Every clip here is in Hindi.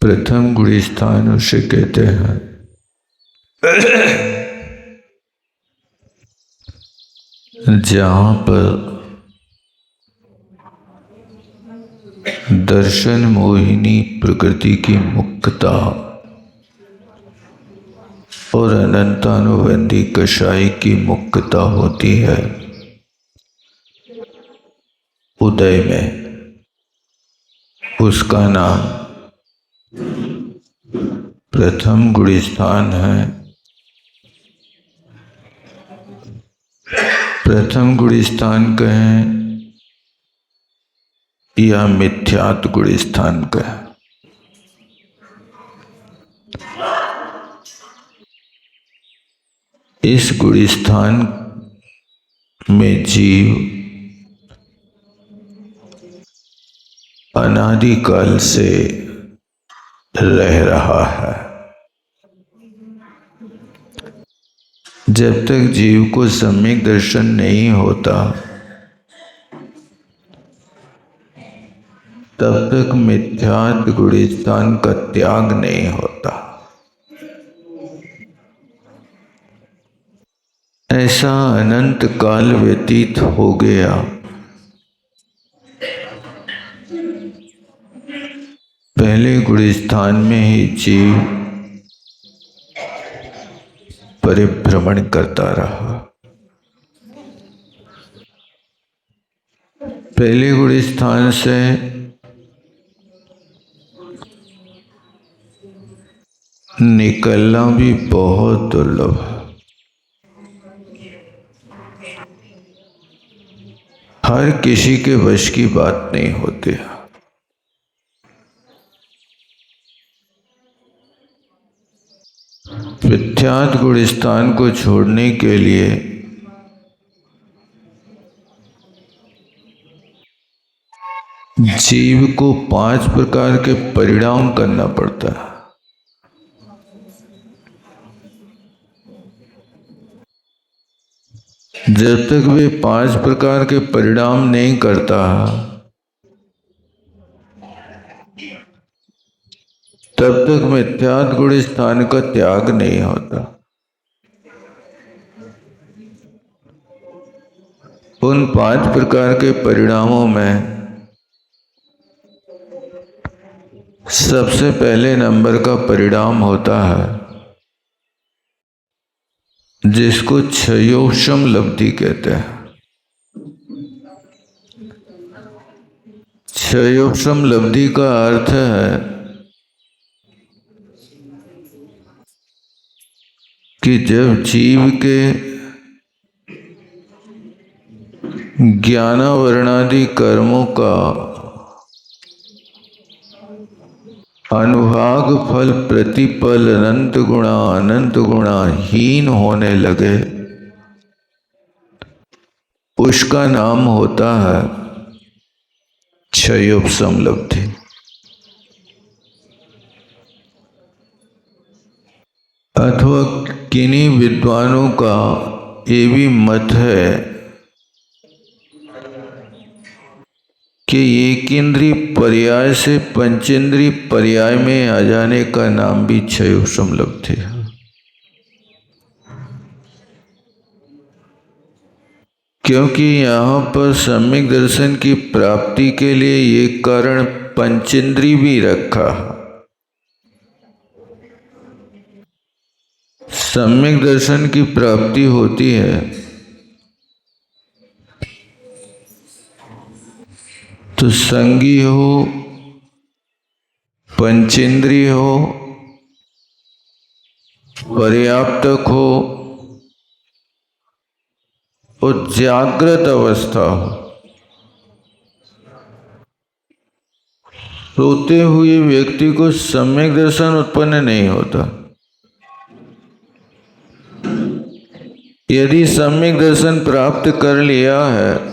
प्रथम गुड़ी स्थान उसे कहते हैं जहाँ पर दर्शन मोहिनी प्रकृति की मुक्तता और अनंतानुबंधी कषाय की मुक्तता होती है उदय में। उसका नाम प्रथम गुड़ी स्थान है। प्रथम गुड़ी स्थान कहें या मिथ्यात्व गुड़ी स्थान कहें, इस गुड़ी स्थान में जीव अनादिकाल से रह रहा है। जब तक जीव को सम्यक दर्शन नहीं होता तब तक मिथ्यात्व गुड़ी स्थान का त्याग नहीं होता। ऐसा अनंत काल व्यतीत हो गया, पहले गुड़ी स्थान में ही जीव परिभ्रमण करता रहा। पहले गुड़ी स्थान से निकलना भी बहुत दुर्लभ है। हर किसी के वश की बात नहीं होती है। मिथ्यात्व गुड़ी स्थान को छोड़ने के लिए जीव को 5 प्रकार के परिणाम करना पड़ता है। जब तक वे 5 प्रकार के परिणाम नहीं करता तब तक मिथ्यात्व गुड़ी स्थान का त्याग नहीं होता। उन 5 प्रकार के परिणामों में सबसे पहले नंबर का परिणाम होता है जिसको क्षयोक्षम लब्धि कहते हैं। क्षयोक्षम लब्धि का अर्थ है कि जब जीव के ज्ञानावरणादि कर्मों का अनुभाग फल प्रतिपल अनंत गुणा हीन होने लगे, उसका नाम होता है क्षयोपशम लब्धि। अथवा किन्हीं विद्वानों का ये भी मत है कि एक इंद्रिय पर्याय से पंचेंद्रिय पर्याय में आ जाने का नाम भी क्षयोपशम लब्धि है। क्योंकि यहाँ पर सम्यक दर्शन की प्राप्ति के लिए ये कारण पंचेंद्रिय भी रखा। सम्यक दर्शन की प्राप्ति होती है तो संगी हो, पंचेंद्रिय हो, पर्याप्तक हो और जागृत अवस्था हो। सोते हुए व्यक्ति को सम्यक दर्शन उत्पन्न नहीं होता। यदि सम्यक दर्शन प्राप्त कर लिया है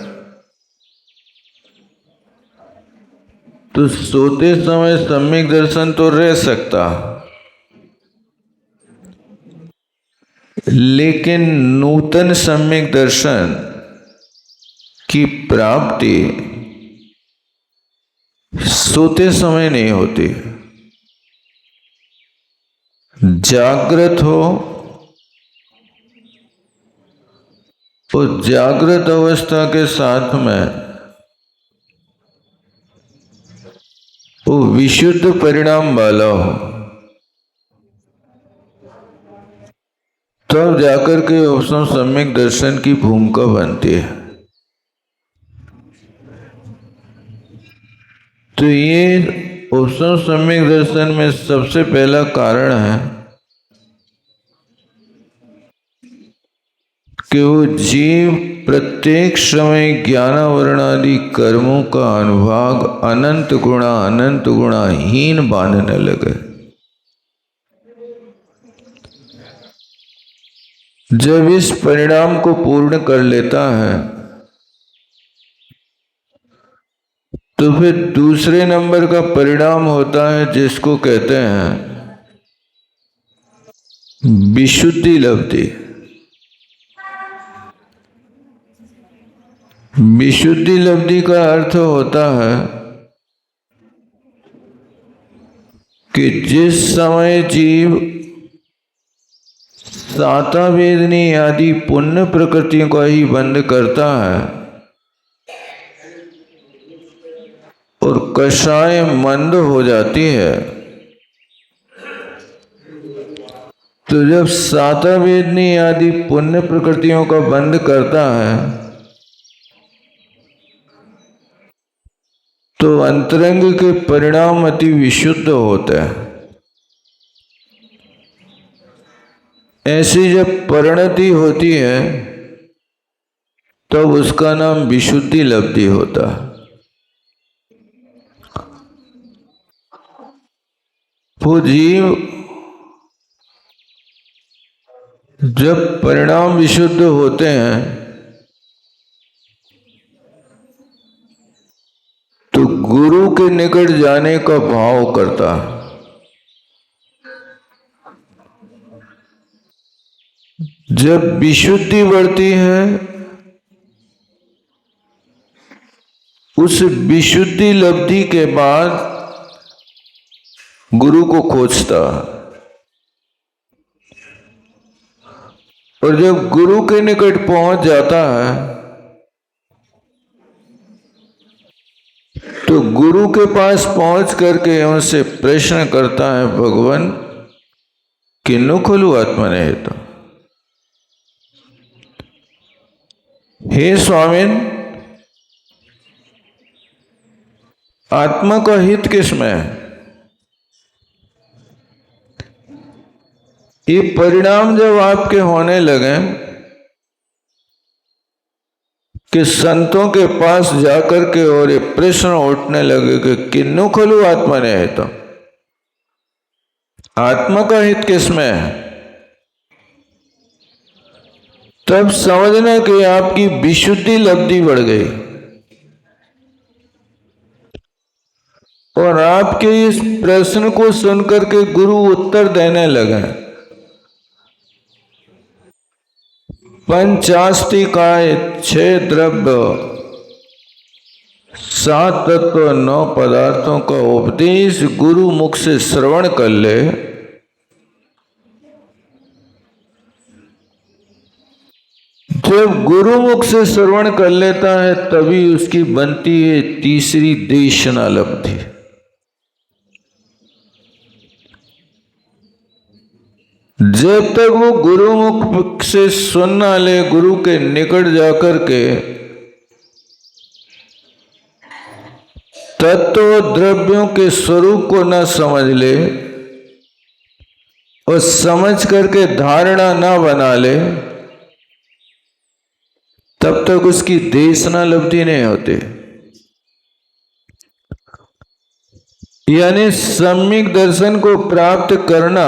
तो सोते समय सम्यक दर्शन तो रह सकता, लेकिन नूतन सम्यक दर्शन की प्राप्ति सोते समय नहीं होती। जागृत हो, उस जागृत अवस्था के साथ में वो विशुद्ध परिणाम वाला हो, तब जाकर के उपसम सम्यक दर्शन की भूमिका बनती है। तो ये उपसम सम्यक दर्शन में सबसे पहला कारण है कि वो जीव प्रत्येक समय ज्ञानावरण आदि कर्मों का अनुभाग अनंत गुणाहीन मानने लगे। जब इस परिणाम को पूर्ण कर लेता है तो फिर दूसरे नंबर का परिणाम होता है जिसको कहते हैं विशुद्धि लब्धि। विशुद्धि लब्धि का अर्थ होता है कि जिस समय जीव साता वेदनी आदि पुण्य प्रकृतियों का ही बंद करता है और कषाय मंद हो जाती है, तो जब साता वेदनी आदि पुण्य प्रकृतियों का बंद करता है तो अंतरंग के परिणाम अति विशुद्ध होते हैं। ऐसी जब परिणति होती है तब उसका नाम विशुद्धि लब्धि होता है। वो जीव जब परिणाम विशुद्ध होते हैं तो गुरु के निकट जाने का भाव करता है। जब विशुद्धि बढ़ती है उस विशुद्धि लब्धि के बाद गुरु को खोजता है, और जब गुरु के निकट पहुंच जाता है तो गुरु के पास पहुंच करके उनसे प्रश्न करता है, भगवान किन्नु खलु आत्मने तो, हे स्वामिन आत्मा का हित किसमें है? ये परिणाम जब आपके होने लगे कि संतों के पास जाकर के और ये प्रश्न उठने लगे कि किन्नु खलु आत्मा ने है, तो आत्मा का हित किसमें है, तब समझना कि आपकी विशुद्धि लब्धि बढ़ गई और आपके इस प्रश्न को सुनकर के गुरु उत्तर देने लगे। पंचास्तिकाय 6 द्रव्य 7 तत्व 9 पदार्थों का उपदेश गुरु मुख से श्रवण कर ले जब गुरु मुख से श्रवण कर लेता है तभी उसकी बनती है तीसरी देशना लब्धि। जब तक वो गुरु मुख से सुनना ले, गुरु के निकट जाकर के तत्व द्रव्यों के स्वरूप को न समझ ले और समझ करके धारणा न बना ले, तब तक उसकी देशना लब्धि नहीं होती। यानी सम्यक दर्शन को प्राप्त करना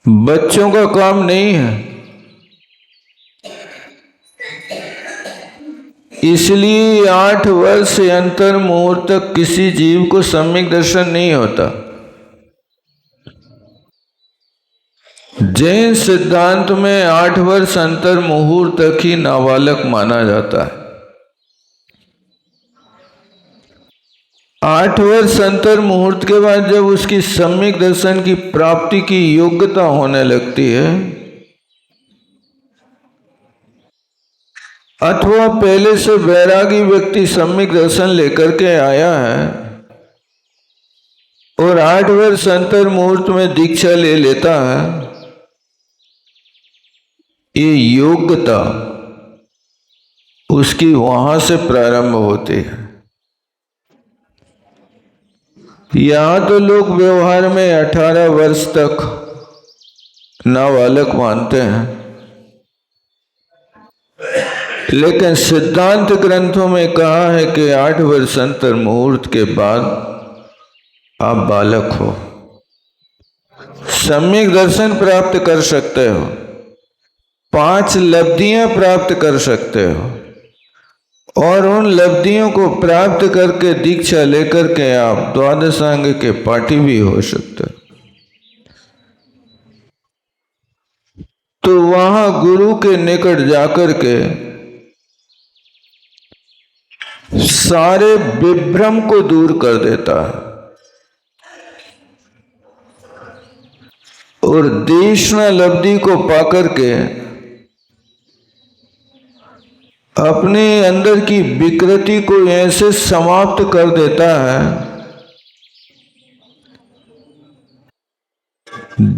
बच्चों का काम नहीं है। इसलिए 8 वर्ष अंतर मुहूर्त तक किसी जीव को सम्यक दर्शन नहीं होता। जैन सिद्धांत में 8 वर्ष अंतर मुहूर्त तक ही नाबालक माना जाता है। 8 वर्ष अंतर मुहूर्त के बाद जब उसकी सम्यक दर्शन की प्राप्ति की योग्यता होने लगती है, अथवा पहले से वैरागी व्यक्ति सम्यक दर्शन लेकर के आया है और 8 वर्ष अंतर मुहूर्त में दीक्षा ले लेता है, ये योग्यता उसकी वहां से प्रारंभ होती है। यहां तो लोग व्यवहार में 18 वर्ष तक नाबालक मानते हैं, लेकिन सिद्धांत ग्रंथों में कहा है कि 8 वर्ष अंतर मुहूर्त के बाद आप बालक हो, सम्यक दर्शन प्राप्त कर सकते हो, 5 लब्धियां प्राप्त कर सकते हो और उन लब्धियों को प्राप्त करके दीक्षा लेकर के आप द्वादशांग के पाठी भी हो सकते हो। तो वहां गुरु के निकट जाकर के सारे विभ्रम को दूर कर देता है और देशना लब्धि को पाकर के अपने अंदर की विकृति को ऐसे समाप्त कर देता है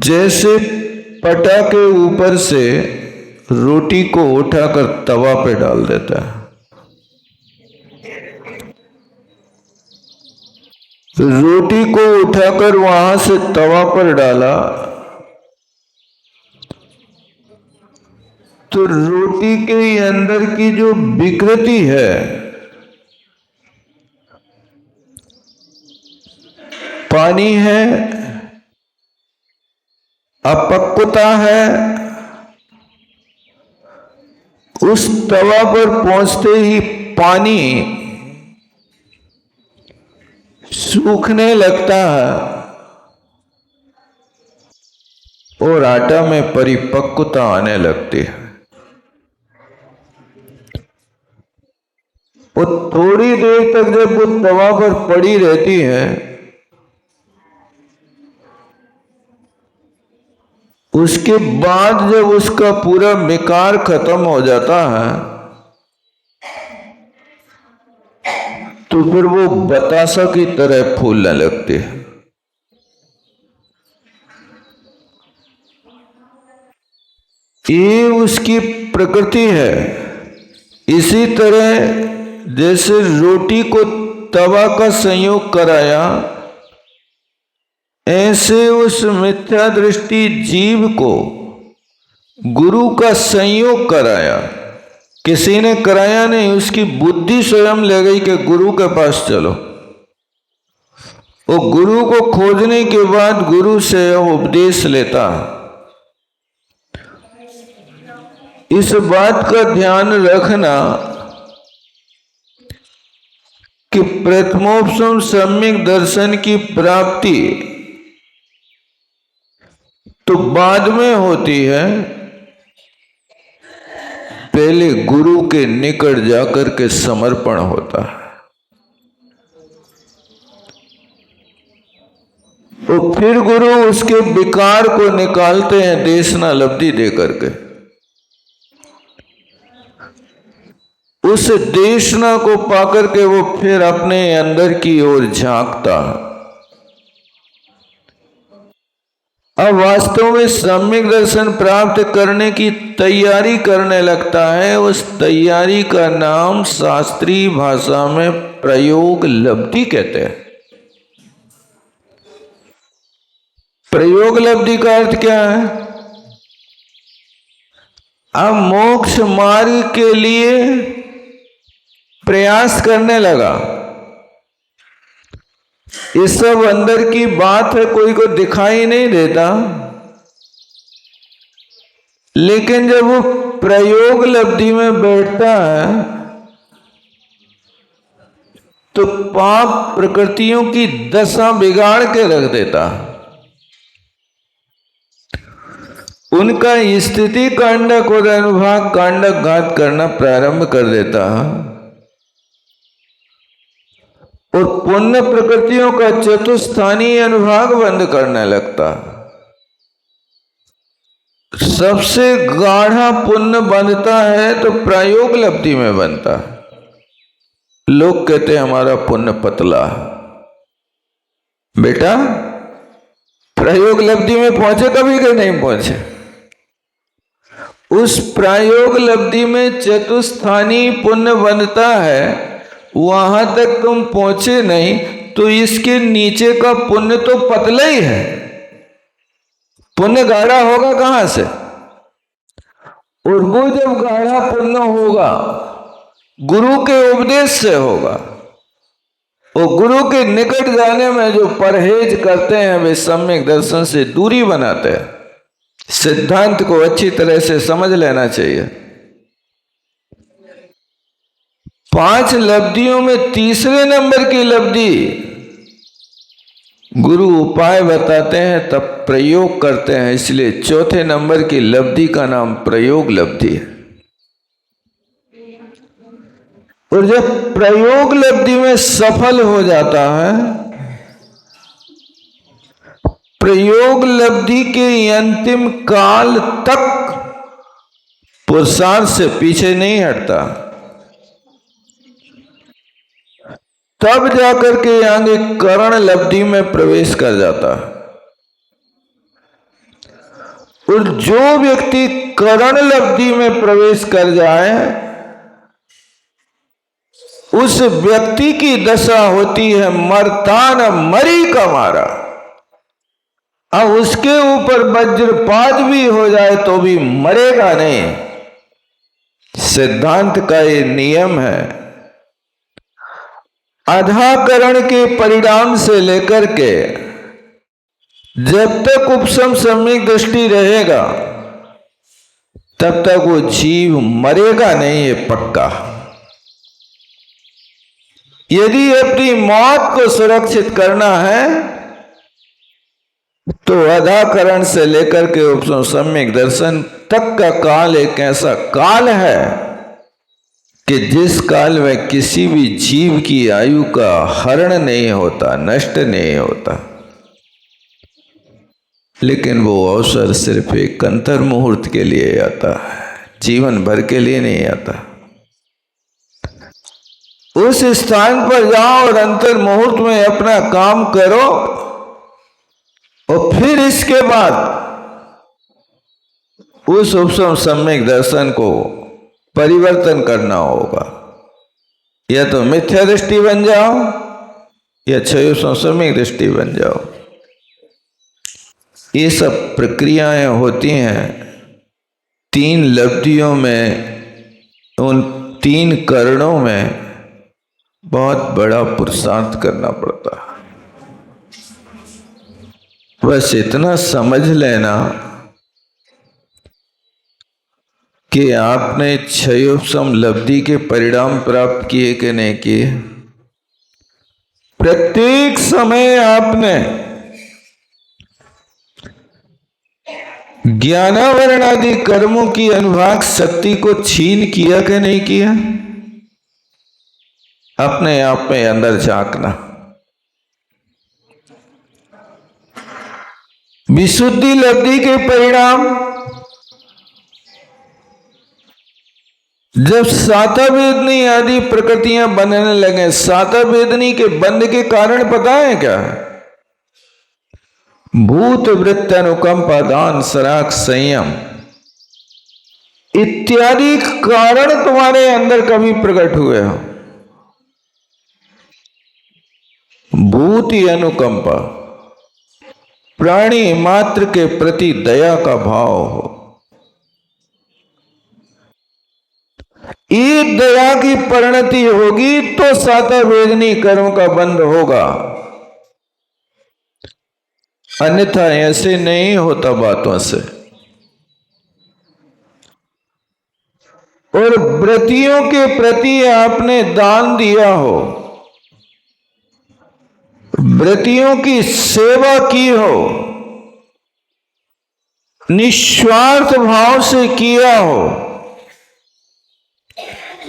जैसे पटा के ऊपर से रोटी को उठाकर तवा पे डाल देता है। रोटी को उठाकर वहां से तवा पर डाला तो रोटी के अंदर की जो विकृति है, पानी है, अपक्वता है, उस तवा पर पहुंचते ही पानी सूखने लगता है और आटा में परिपक्वता आने लगती है। वो थोड़ी देर तक जब वो तवा पर पड़ी रहती है, उसके बाद जब उसका पूरा विकार खत्म हो जाता है तो फिर वो बतासा की तरह फूलने लगती है। ये उसकी प्रकृति है। इसी तरह जैसे रोटी को तवा का संयोग कराया, ऐसे उस मिथ्या दृष्टि जीव को गुरु का संयोग कराया। किसी ने कराया नहीं, उसकी बुद्धि स्वयं ले गई कि गुरु के पास चलो। वो गुरु को खोजने के बाद गुरु से उपदेश लेता। इस बात का ध्यान रखना कि प्रथमोपसम सम्यक दर्शन की प्राप्ति तो बाद में होती है, पहले गुरु के निकट जाकर के समर्पण होता है। तो फिर गुरु उसके विकार को निकालते हैं देशना लब्धि दे करके। उस देशना को पाकर के वो फिर अपने अंदर की ओर झांकता। अब वास्तव में सम्यक दर्शन प्राप्त करने की तैयारी करने लगता है। उस तैयारी का नाम शास्त्रीय भाषा में प्रयोग लब्धि कहते हैं। प्रयोग लब्धि का अर्थ क्या है? अब मोक्ष मार्ग के लिए प्रयास करने लगा। ये सब अंदर की बात है, कोई को दिखाई नहीं देता, लेकिन जब वो प्रयोग लब्धि में बैठता है तो पाप प्रकृतियों की दशा बिगाड़ के रख देता। उनका स्थिति कांडक और अनुभाग कांडक घात करना प्रारंभ कर देता। और पुण्य प्रकृतियों का चतुस्थानीय अनुभाग बंद करने लगता। सबसे गाढ़ा पुण्य बनता है तो प्रयोग लब्धि में बनता है। लोग कहते हैं हमारा पुण्य पतला है। बेटा, प्रयोग लब्धि में पहुंचे कभी कि नहीं पहुंचे? उस प्रयोग लब्धि में चतुस्थानीय पुण्य बनता है, वहां तक तुम पहुंचे नहीं तो इसके नीचे का पुण्य तो पतला ही है। पुण्य गाढ़ा होगा कहां से? और वो जब गाढ़ा पुण्य होगा गुरु के उपदेश से होगा। और गुरु के निकट जाने में जो परहेज करते हैं वे सम्यक दर्शन से दूरी बनाते हैं। सिद्धांत को अच्छी तरह से समझ लेना चाहिए। 5 लब्धियों में तीसरे नंबर की लब्धि गुरु उपाय बताते हैं तब प्रयोग करते हैं, इसलिए चौथे नंबर की लब्धि का नाम प्रयोग लब्धि है। और जब प्रयोग लब्धि में सफल हो जाता है, प्रयोग लब्धि के अंतिम काल तक पुरुषार्थ से पीछे नहीं हटता, तब जाकर के आगे करण लब्धि में प्रवेश कर जाता है। और जो व्यक्ति करण लब्धि में प्रवेश कर जाए उस व्यक्ति की दशा होती है मरता न मरी का मारा। अब उसके ऊपर वज्रपात भी हो जाए तो भी मरेगा नहीं। सिद्धांत का ये नियम है। अधाकरण के परिणाम से लेकर के जब तक उपशम सम्यक दृष्टि रहेगा तब तक वो जीव मरेगा नहीं, ये पक्का। यदि अपनी मौत को सुरक्षित करना है तो अधाकरण से लेकर के उपशम सम्यक दर्शन तक का काल एक ऐसा काल है कि जिस काल में किसी भी जीव की आयु का हरण नहीं होता, नष्ट नहीं होता। लेकिन वो अवसर सिर्फ एक अंतर मुहूर्त के लिए आता है, जीवन भर के लिए नहीं आता। उस स्थान पर जाओ और अंतर मुहूर्त में अपना काम करो और फिर इसके बाद उस उपशम सम्यक दर्शन को परिवर्तन करना होगा। या तो मिथ्या दृष्टि बन जाओ या क्षयोपशम सम्यक दृष्टि बन जाओ। ये सब प्रक्रियाएं होती हैं 3 लब्धियों में। उन 3 करणों में बहुत बड़ा पुरुषार्थ करना पड़ता है। बस इतना समझ लेना कि आपने क्षयोपशम लब्धि के परिणाम प्राप्त किए कि नहीं किए। प्रत्येक समय आपने ज्ञानावरण आदि कर्मों की अनुभाग शक्ति को छीन किया कि नहीं किया। अपने आप में अंदर झांकना। विशुद्धि लब्धि के परिणाम जब साता वेदनी आदि प्रकृतियां बनने लगे, साता वेदनी के बंध के कारण पता है क्या? भूत वृत्त अनुकंपा दान सराग संयम इत्यादि कारण तुम्हारे अंदर कभी प्रकट हुए हो। भूति अनुकंपा, प्राणी मात्र के प्रति दया का भाव हो। ये दया की परिणति होगी तो साता वेदनी कर्म का बंध होगा, अन्यथा ऐसे नहीं होता बातों से। और व्रतियों के प्रति आपने दान दिया हो, व्रतियों की सेवा की हो, निस्वार्थ भाव से किया हो,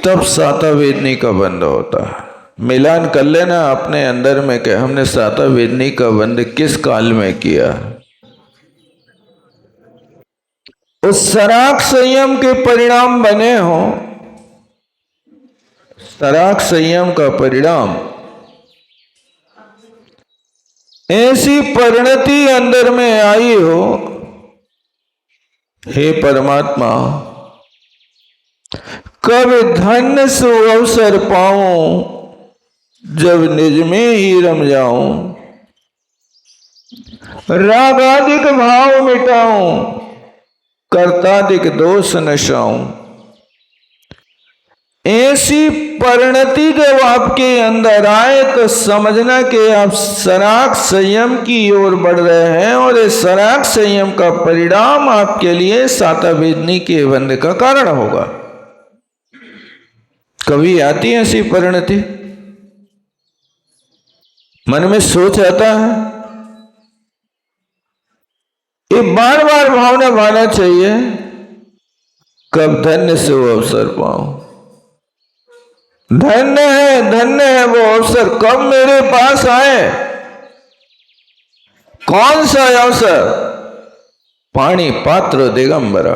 तब साता वेदनी का बंध होता है। मिलान कर लेना अपने अंदर में कि हमने साता वेदनी का बंध किस काल में किया। उस सराग संयम के परिणाम बने हो। सराग संयम का परिणाम ऐसी परिणति अंदर में आई हो, हे परमात्मा कब धन्य सो अवसर पाऊं, जब निज में ही रम जाऊं, रागादिक भाव मिटाऊं, कर्तादिक दोष नशाऊं। ऐसी परिणति जब आपके अंदर आए तो समझना कि आप सराग संयम की ओर बढ़ रहे हैं और इस सराग संयम का परिणाम आपके लिए साता वेदनी के बंध का कारण होगा। कभी आती है ऐसी परिणति, मन में सोच आता है, ये बार बार भावना भाना चाहिए, कब धन्य से वो अवसर पाऊं। धन्य है वो अवसर कब मेरे पास आए। कौन सा अवसर? पाणी पात्र दिगंबरा।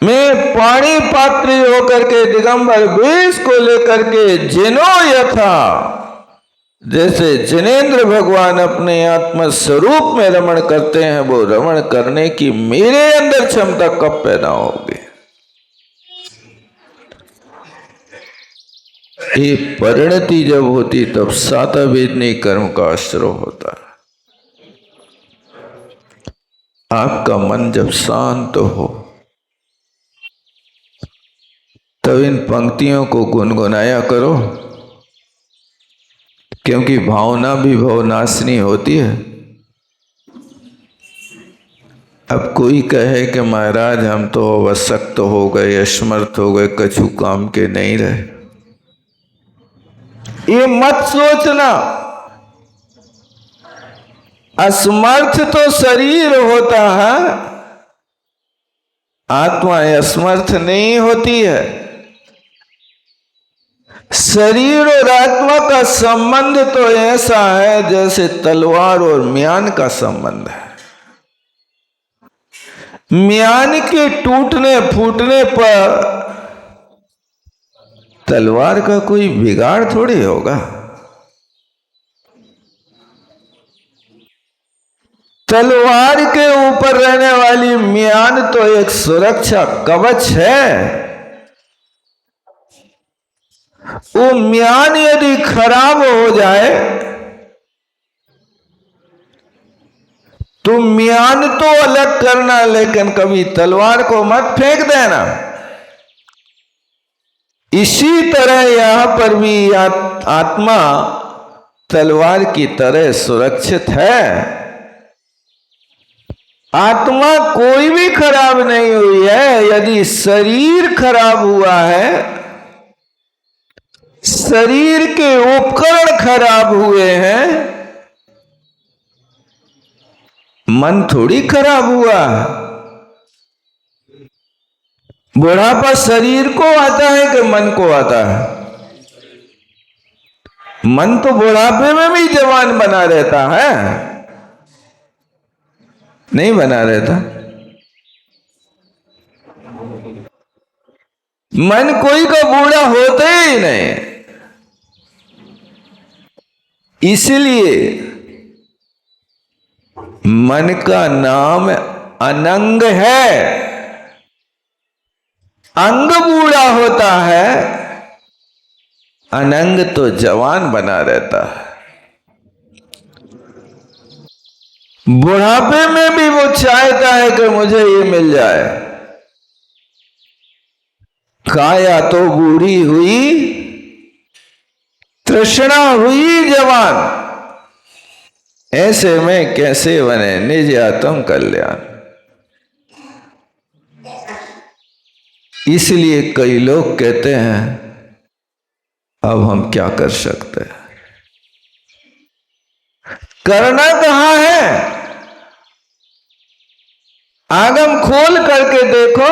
मैं पाणी पात्र होकर के दिगंबर वेश को लेकर के जिनो यथा, जैसे जिनेन्द्र भगवान अपने आत्म स्वरूप में रमण करते हैं, वो रमण करने की मेरे अंदर क्षमता कब पैदा होगी। ये परिणति जब होती तब साता वेदनी कर्म का आश्रय होता है। आपका मन जब शांत हो तब इन पंक्तियों को गुनगुनाया करो, क्योंकि भावना भी भवनाशिनी होती है। अब कोई कहे कि महाराज हम तो अवशक्त हो गए, असमर्थ हो गए, कछु काम के नहीं रहे, ये मत सोचना। असमर्थ तो शरीर होता है, आत्मा असमर्थ नहीं होती है। शरीर और आत्मा का संबंध तो ऐसा है जैसे तलवार और म्यान का संबंध है। म्यान के टूटने फूटने पर तलवार का कोई बिगाड़ थोड़ी होगा। तलवार के ऊपर रहने वाली म्यान तो एक सुरक्षा कवच है। वो म्यान यदि खराब हो जाए तो म्यान तो अलग करना, लेकिन कभी तलवार को मत फेंक देना। इसी तरह यहां पर भी आत्मा तलवार की तरह सुरक्षित है। आत्मा कोई भी खराब नहीं हुई है। यदि शरीर खराब हुआ है, शरीर के उपकरण खराब हुए हैं, मन थोड़ी खराब हुआ। बुढ़ापा शरीर को आता है कि मन को आता है? मन तो बुढ़ापे में भी जवान बना रहता है, नहीं बना रहता। मन कोई का बूढ़ा होता ही नहीं। इसलिए मन का नाम अनंग है। अंग बूढ़ा होता है, अनंग तो जवान बना रहता है। बुढ़ापे में भी वो चाहता है कि मुझे ये मिल जाए। काया तो बूढ़ी हुई, तृष्णा हुई जवान, ऐसे में कैसे बने निज आत्म कल्याण। इसलिए कई लोग कहते हैं अब हम क्या कर सकते हैं। करना कहां है? आगम खोल करके देखो,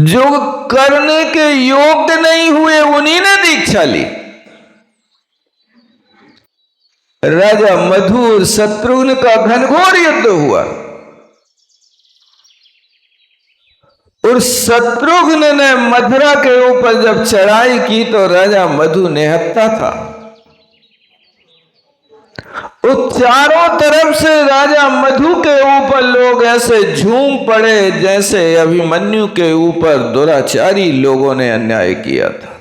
जो करने के योग्य नहीं हुए उन्हीं ने दीक्षा ली। राजा मधु और शत्रुघ्न का घनघोर युद्ध हुआ और शत्रुघ्न ने मथुरा के ऊपर जब चढ़ाई की तो राजा मधु निहत्था था। तो चारों तरफ से राजा मधु के ऊपर लोग ऐसे झूम पड़े जैसे अभिमन्यु के ऊपर दुराचारी लोगों ने अन्याय किया था।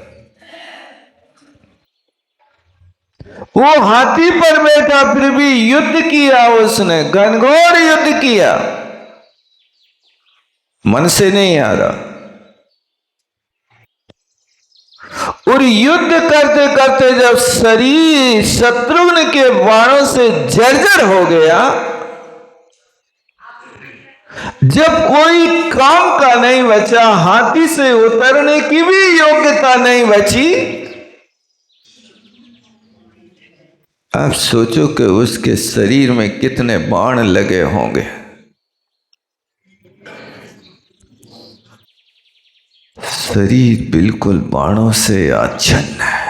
वो हाथी पर बैठा फिर भी युद्ध किया, उसने घनघोर युद्ध किया, मन से नहीं आ रहा। और युद्ध करते करते जब शरीर शत्रुघ्न के बाणों से जर्जर हो गया, जब कोई काम का नहीं बचा, हाथी से उतरने की भी योग्यता नहीं बची, आप सोचो कि उसके शरीर में कितने बाण लगे होंगे। शरीर बिल्कुल बाणों से आच्छन्न है।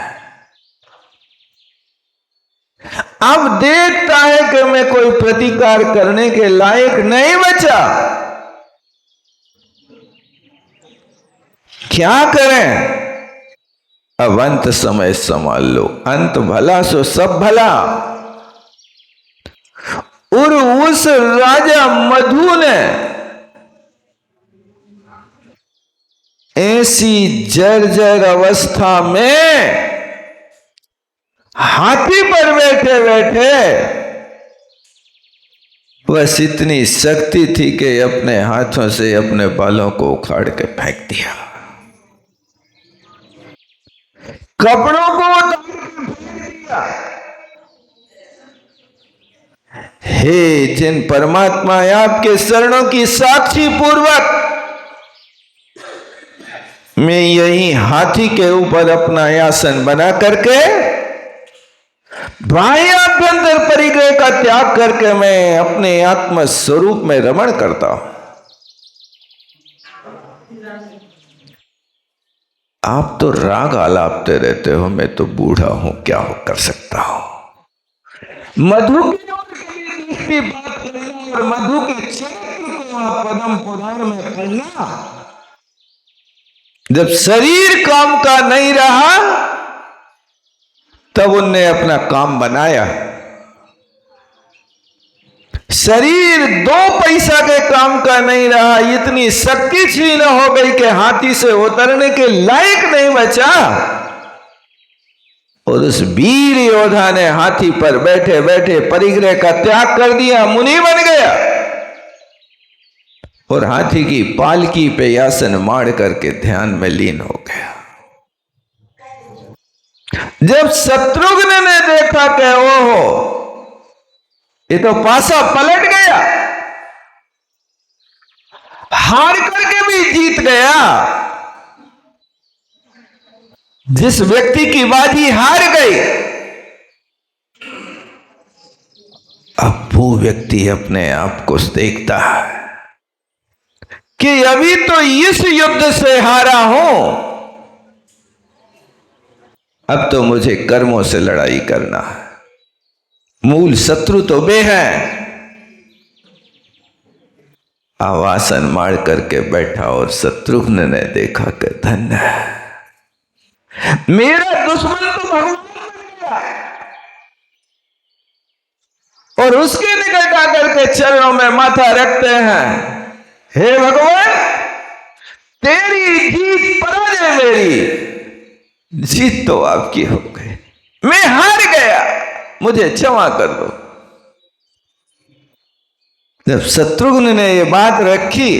अब देखता है कि मैं कोई प्रतिकार करने के लायक नहीं बचा, क्या करें? अब अंत समय संभाल लो, अंत भला सो सब भला। और उस राजा मधु ने ऐसी जर्जर अवस्था में हाथी पर बैठे बैठे बस इतनी शक्ति थी कि अपने हाथों से अपने बालों को उखाड़ के फेंक दिया, कपड़ों को उतार के फेंक दिया। हे जिन परमात्मा आपके शरणों की साक्षी पूर्वक मैं यही हाथी के ऊपर अपना आसन बना करके बाह्य आभ्यंतर परिग्रह का त्याग करके मैं अपने आत्म स्वरूप में रमण करता हूं। आप तो राग आलापते रहते हो, मैं तो बूढ़ा हूं, क्या कर सकता हूं। मधु की दूसरी बात करना और मधु के चरित्र को आप पद्म पुराण में पढ़ना। जब शरीर काम का नहीं रहा तब उनने अपना काम बनाया। शरीर 2 पैसा के काम का नहीं रहा, इतनी शक्ति छीन हो गई कि हाथी से उतरने के लायक नहीं बचा। और उस वीर योद्धा ने हाथी पर बैठे बैठे परिग्रह का त्याग कर दिया, मुनि बन गया और हाथी की पालकी पे आसन मार करके ध्यान में लीन हो गया। जब शत्रुघ्न ने देखा कि ओहो ये तो पासा पलट गया, हार करके भी जीत गया। जिस व्यक्ति की बाजी हार गई, अब वो व्यक्ति अपने आप को देखता है कि अभी तो इस युद्ध से हारा हूं, अब तो मुझे कर्मों से लड़ाई करना है। मूल शत्रु तो वे हैं। आवासन मार करके बैठा और शत्रुघ्न ने देखा कि धन्य है, मेरा दुश्मन तो भगवान बन गया। और उसके निकट आकर के चरणों में माथा रखते हैं, हे भगवान तेरी जीत पराजय मेरी, जीत तो आपकी हो गई, मैं हार गया, मुझे क्षमा कर दो। जब शत्रुघ्न ने यह बात रखी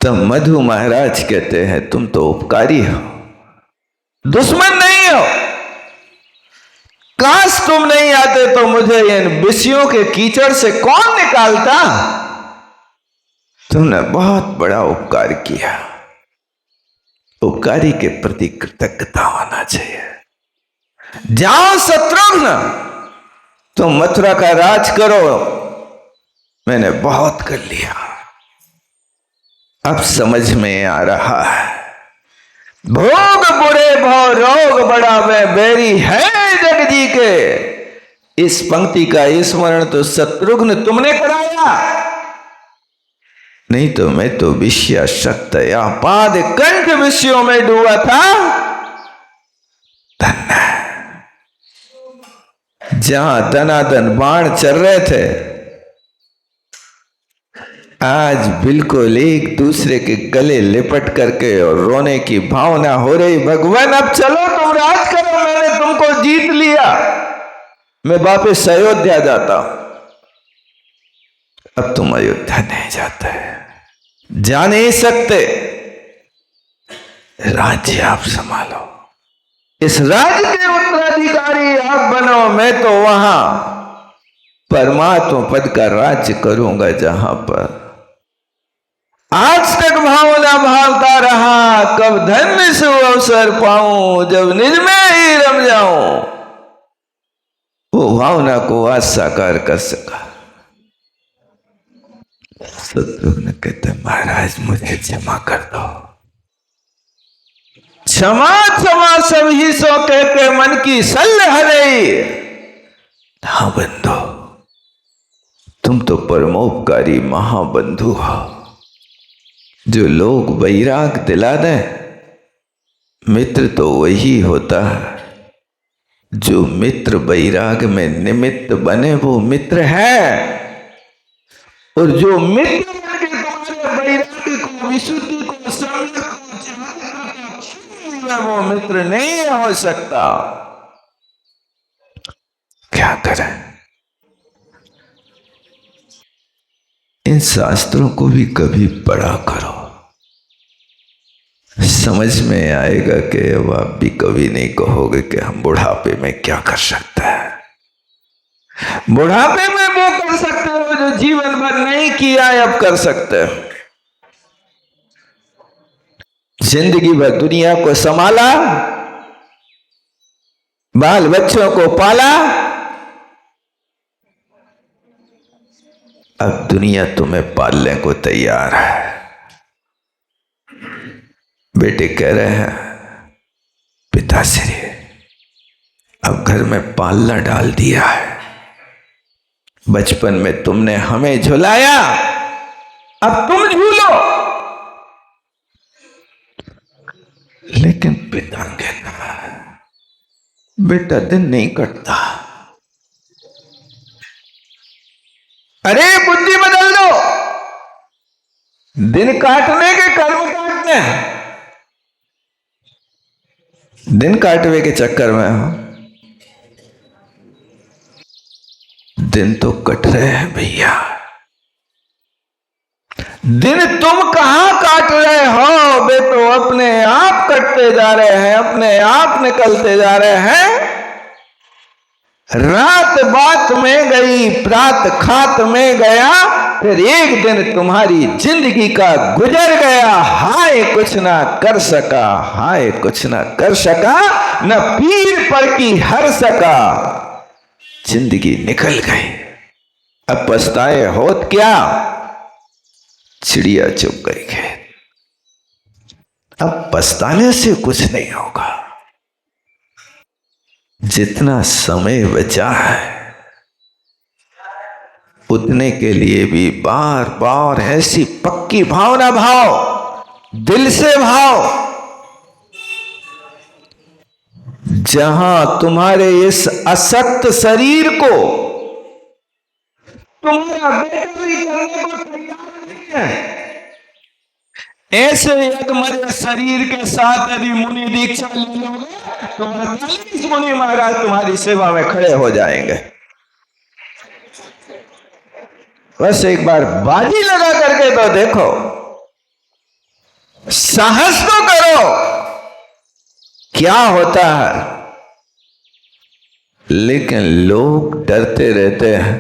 तब मधु महाराज कहते हैं तुम तो उपकारी हो, दुश्मन नहीं हो। काश तुम नहीं आते तो मुझे इन विषयों के कीचड़ से कौन निकालता। तुमने बहुत बड़ा उपकार किया, उपकारी के प्रति कृतज्ञता होना चाहिए। जाओ शत्रुघ्न, तुम मथुरा का राज करो, मैंने बहुत कर लिया। अब समझ में आ रहा है। भोग बुरे भव रोग बढ़ावे बेरी है जग जी के। इस पंक्ति का स्मरण तो शत्रुघ्न तुमने कराया, नहीं तो मैं तो विषयाशक्त या पाद कंठ विषयों में डूबा था। धन्य जहां धनाधन बाण चल रहे थे, आज बिल्कुल एक दूसरे के गले लिपट करके और रोने की भावना हो रही। भगवान अब चलो तुम राज करो, मैंने तुमको जीत लिया, मैं वापस अयोध्या जाता हूं। अब तुम अयोध्या नहीं जाते, जा नहीं सकते, राज्य आप संभालो, इस राज्य के उत्तराधिकारी आप बनो। मैं तो वहां परमात्मा पद का राज्य करूंगा जहां पर आज तक भावना भावता रहा, कब धन्य से अवसर पाऊं, जब निज में ही रम जाऊं। वो भावना को आज साकार कर सका। शत्रुघ्न कहते महाराज मुझे क्षमा कर दो। क्षमा क्षमा सब ही सो कहते मन की सल्ह हरे। हाँ बंधु, तुम तो परमोपकारी महाबंधु हो। जो लोग वैराग दिला दे, मित्र तो वही होता है। जो मित्र वैराग में निमित्त बने वो मित्र है, और जो मित्र बनके तुम्हारे वैराग को, विशुद्धि को, सम्यक को वो मित्र नहीं हो सकता। क्या करें? इन शास्त्रों को भी कभी पढ़ा करो, समझ में आएगा कि अब आप भी कभी नहीं कहोगे कि हम बुढ़ापे में क्या कर सकते हैं। बुढ़ापे में वो कर सकते हो जो जीवन भर नहीं किया, अब कर सकते हो। जिंदगी भर दुनिया को संभाला, बाल बच्चों को पाला, अब दुनिया तुम्हें पालने को तैयार है। बेटे कह रहे हैं पिताश्री अब घर में पालना डाल दिया है, बचपन में तुमने हमें झुलाया, अब तुम झूलो। लेकिन पिता कहता है बेटा दिन नहीं कटता। अरे बुद्धि बदल दो, दिन काटने के कर्म काटने हैं। दिन काटने के चक्कर में हो, दिन तो कट रहे हैं भैया। दिन तुम कहां काट रहे हो? वे तो अपने आप कटते जा रहे हैं, अपने आप निकलते जा रहे हैं। रात बात में गई, प्रात खात में गया, फिर एक दिन तुम्हारी जिंदगी का गुजर गया। हाय कुछ ना कर सका, हाय कुछ ना कर सका, न पीर पर की हर सका। जिंदगी निकल गई, अब पछताए होत क्या? चिड़िया चुप गई खेत। अब पछताने से कुछ नहीं होगा। जितना समय बचा है उतने के लिए भी बार बार ऐसी पक्की भावना भाव, दिल से भाव, जहां तुम्हारे इस असक्त शरीर को तुम्हारा बेटा भी करने को तैयार नहीं है। ऐसे एक मरे शरीर के साथ यदि मुनि दीक्षा ले लोगे तो 48 मुनि महाराज तुम्हारी सेवा में खड़े हो जाएंगे। बस एक बार बाजी लगा करके तो देखो, साहस तो करो, क्या होता है। लेकिन लोग डरते रहते हैं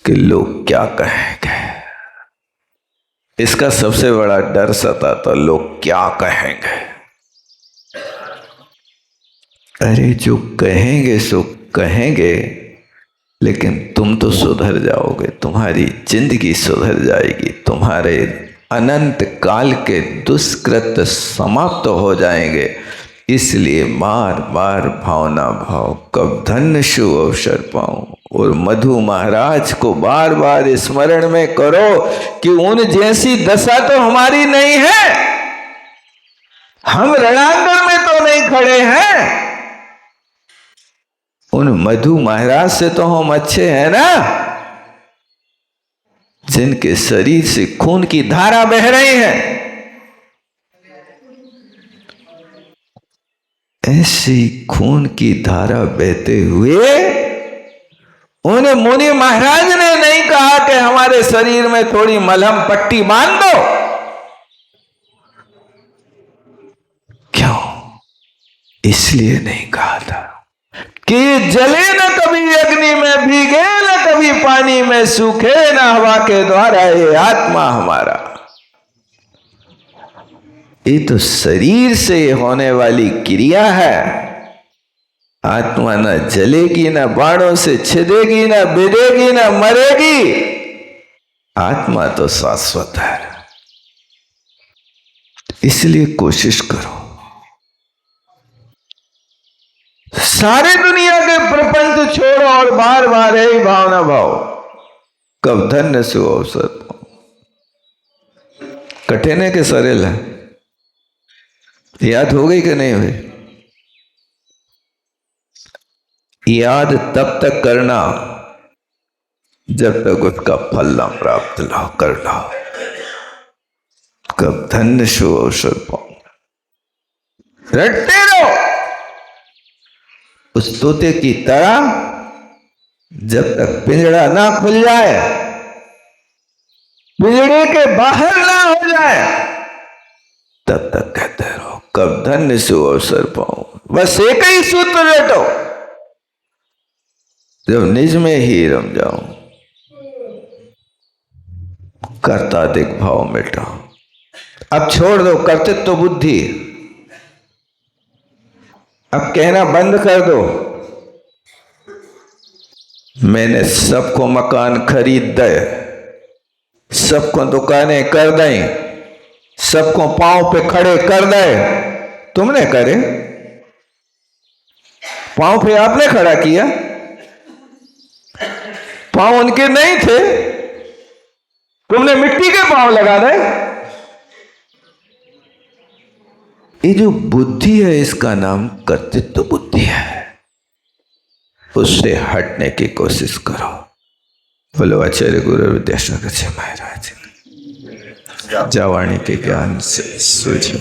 कि लोग क्या कहेंगे। इसका सबसे बड़ा डर सताता, लोग क्या कहेंगे। अरे जो कहेंगे सो कहेंगे, लेकिन तुम तो सुधर जाओगे, तुम्हारी जिंदगी सुधर जाएगी, तुम्हारे अनंत काल के दुष्कृत्य समाप्त हो जाएंगे। इसलिए बार बार भावना भाव, कब धन्य शुभ अवसर पाऊं। और मधु महाराज को बार बार स्मरण में करो कि उन जैसी दशा तो हमारी नहीं है, हम रणांगण में तो नहीं खड़े हैं, उन मधु महाराज से तो हम अच्छे हैं ना, जिनके शरीर से खून की धारा बह रही है। ऐसी खून की धारा बहते हुए उन्हें मुनि महाराज ने नहीं कहा कि हमारे शरीर में थोड़ी मलहम पट्टी बांध दो। क्यों? इसलिए नहीं कहा था कि जले न कभी अग्नि में भीगे, न कभी पानी में सूखे, न हवा के द्वारा ये आत्मा हमारा। ये तो शरीर से होने वाली क्रिया है। आत्मा न जलेगी, न बाणों से छिदेगी, न बिदेगी, न मरेगी। आत्मा तो शाश्वत है। इसलिए कोशिश करो, सारे दुनिया के प्रपंच छोड़ो और बार बार यही भावना भाव, कब धन्य शुभ अवसर पाऊं। कठिन है कि सरल है? याद हो गई कि नहीं हुई? याद तब तक करना जब तक उसका फल ना प्राप्त ना करना। कब धन्य शुभ अवसर पाऊं, रटते रहो उस तोते की तरह, जब तक पिंजड़ा ना खुल जाए, पिंजड़े के बाहर ना हो जाए, तब तक कहते रहो कब धन्य शुभ अवसर पाऊं। बस एक ही सूत्र रटो, जब निज में ही रम जाऊं, कर्ताधिक भाव मिटाओ। अब छोड़ दो कर्तृत्व बुद्धि, अब कहना बंद कर दो मैंने सबको मकान खरीद दे, सबको दुकानें कर दें, सबको पांव पे खड़े कर दे। तुमने करे? पांव पे आपने खड़ा किया, पांव उनके नहीं थे, तुमने मिट्टी के पांव लगा दे। ये जो बुद्धि है इसका नाम कर्तृत्व बुद्धि है। उससे हटने की कोशिश करो। बोलो आचार्य गुरु विद्यासागर जी महाराज जावाणी के ज्ञान से सूझो।